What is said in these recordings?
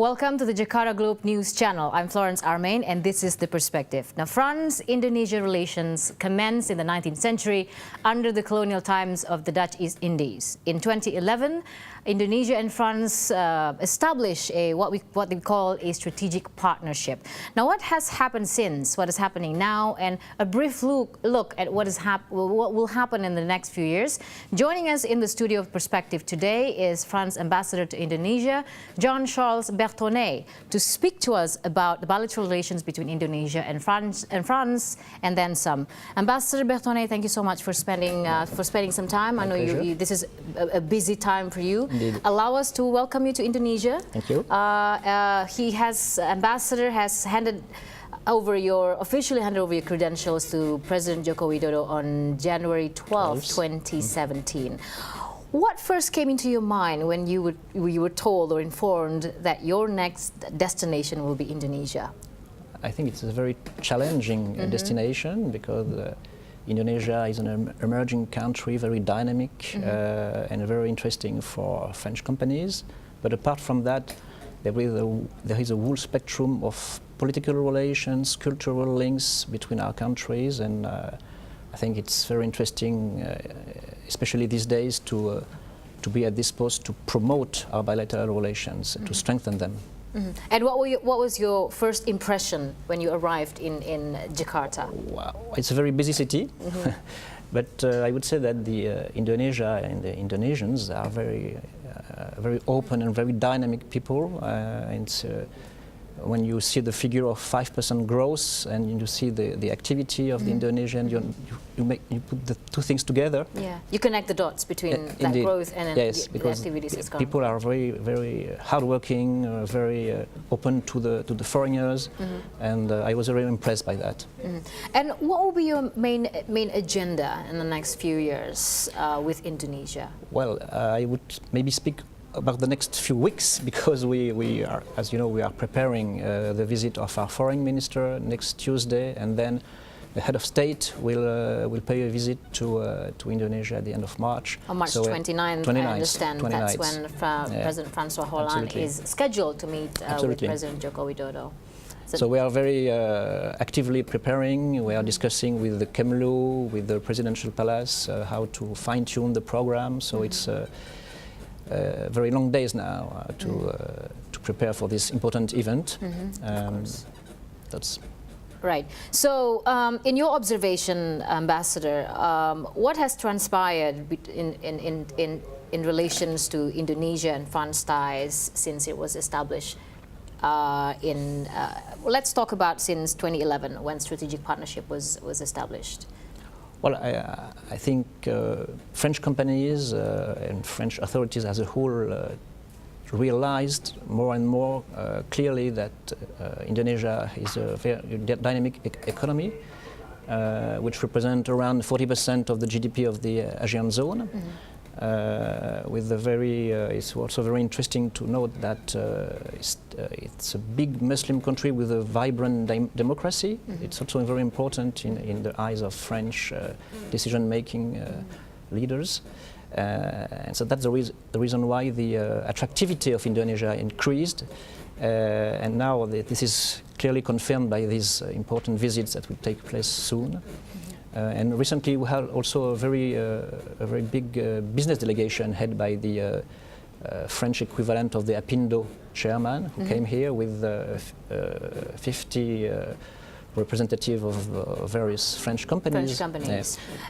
Welcome to the Jakarta Globe News Channel. I'm Florence Armein and this is The Perspective. Now, France-Indonesia relations commenced in the 19th century under the colonial times of the Dutch East Indies. In 2011, Indonesia and France established what they call a strategic partnership. Now, what has happened since, what is happening now, and a brief look at what will happen in the next few years. Joining us in the studio of Perspective today is France Ambassador to Indonesia, Jean-Charles Berthonnet, to speak to us about the bilateral relations between Indonesia and France, and then some. Ambassador Berthonnet, thank you so much for spending some time. I know this is a busy time for you. Indeed. Allow us to welcome you to Indonesia. Thank you. Ambassador has officially handed over your credentials to President Joko Widodo on January 12, 2017. What first came into your mind when you were told or informed that your next destination will be Indonesia? I think it's a very challenging destination because Indonesia is an emerging country, very dynamic and very interesting for French companies. But apart from that, there is a whole spectrum of political relations, cultural links between our countries, and I think it's very interesting, especially these days, to be at this post to promote our bilateral relations, to strengthen them. And what was your first impression when you arrived in Jakarta? Wow, it's a very busy city, but I would say that Indonesia and the Indonesians are very open and very dynamic people. When you see the figure of 5% growth and you see the activity of the Indonesian, you put the two things together. Yeah, you connect the dots between that growth and the activities that's going on. People are very hardworking, very open to the foreigners, and I was very impressed by that. And what will be your main agenda in the next few years with Indonesia? Well, I would maybe speak about the next few weeks, because we are, as you know, we are preparing the visit of our foreign minister next Tuesday, and then the head of state will pay a visit to Indonesia at the end of March. On March 29th, I understand. That's when President François Hollande is scheduled to meet with President Joko Widodo. So we are very actively preparing. We are discussing with the Kemlu, with the presidential palace, how to fine-tune the program. So it's very long days now to prepare for this important event. That's right. So, in your observation, Ambassador, what has transpired in relations to Indonesia and France ties since it was established? Let's talk about since 2011, when strategic partnership was established. Well, I think French companies and French authorities as a whole realized more and more clearly that Indonesia is a very dynamic economy, which represents around 40% of the GDP of the ASEAN zone. It's also very interesting to note that it's a big Muslim country with a vibrant democracy. It's also very important in the eyes of French decision-making leaders. And so that's the reason why the attractivity of Indonesia increased. And now this is clearly confirmed by these important visits that will take place soon. And recently we had also a very big business delegation headed by the French equivalent of the APINDO chairman, who came here with 50 representatives of various French companies.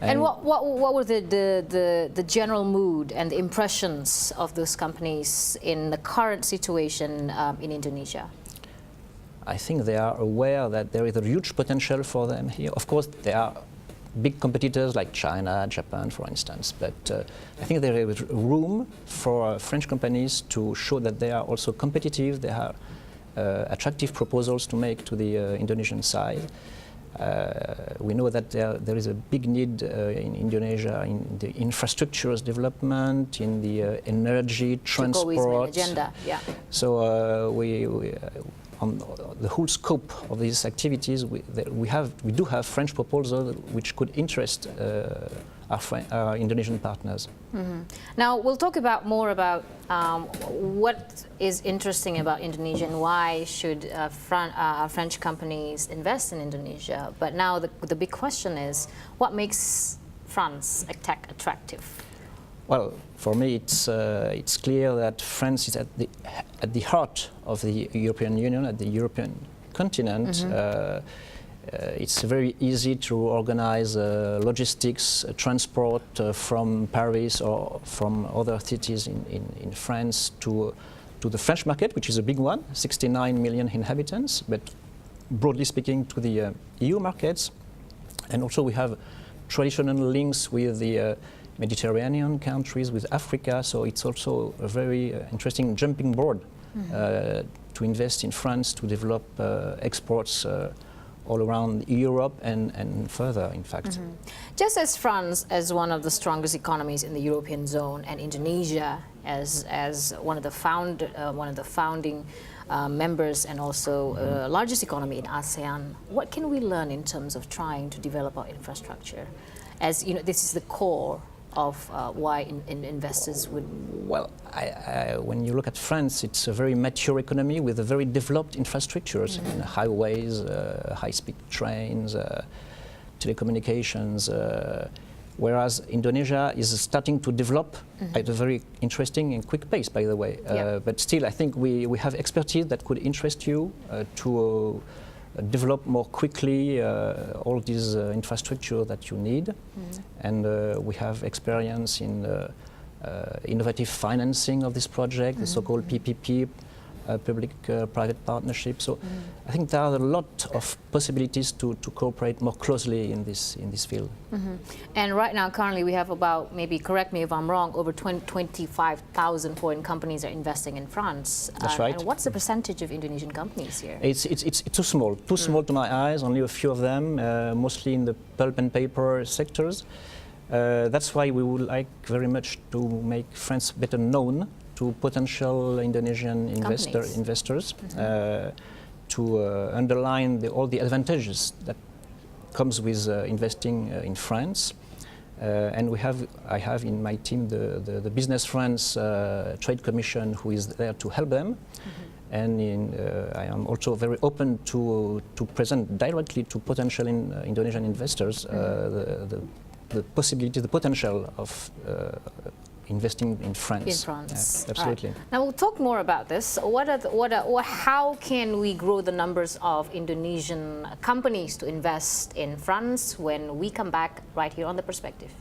And what were the general mood and the impressions of those companies in the current situation in Indonesia? I think they are aware that there is a huge potential for them here. Of course, there are big competitors like China, Japan, for instance, but I think there is room for French companies to show that they are also competitive. They have attractive proposals to make to the Indonesian side. We know that there is a big need in Indonesia in the infrastructures development, in the energy, transport. Agenda. Yeah. So on the whole scope of these activities, we do have French proposals which could interest our Indonesian partners. Now, we'll talk more about what is interesting about Indonesia and why should French companies invest in Indonesia. But now the big question is, what makes France tech attractive? Well, for me, it's clear that France is at the heart of the European Union, at the European continent. It's very easy to organize logistics, transport from Paris or from other cities in France to the French market, which is a big one, 69 million inhabitants, but broadly speaking to the EU markets. And also we have traditional links with the Mediterranean countries, with Africa, so it's also a very interesting jumping board to invest in France, to develop exports all around Europe and further, in fact. Just as France as one of the strongest economies in the European zone, and Indonesia as one of the founding members and also largest economy in ASEAN, what can we learn in terms of trying to develop our infrastructure? As you know, this is the core of why investors would... Well, when you look at France, it's a very mature economy with a very developed infrastructures, in highways, high-speed trains, telecommunications, whereas Indonesia is starting to develop at a very interesting and quick pace, by the way. But still, I think we have expertise that could interest you to develop more quickly all these infrastructure that you need. And we have experience in innovative financing of this project, the so-called PPP, public-private partnership. So I think there are a lot of possibilities to cooperate more closely in this field. And right now, currently, we have about, maybe correct me if I'm wrong, over 25,000 foreign companies are investing in France. That's right. And what's the percentage of Indonesian companies here? It's too small to my eyes, only a few of them, mostly in the pulp and paper sectors. That's why we would like very much to make France better known to potential Indonesian investors, to underline all the advantages that comes with investing in France. And I have in my team the Business France Trade Commission, who is there to help them. And I am also very open to present directly to potential Indonesian investors the possibility, the potential of investing in France. In France. Yeah, absolutely. Right. Now we'll talk more about this. How can we grow the numbers of Indonesian companies to invest in France when we come back right here on The Perspective?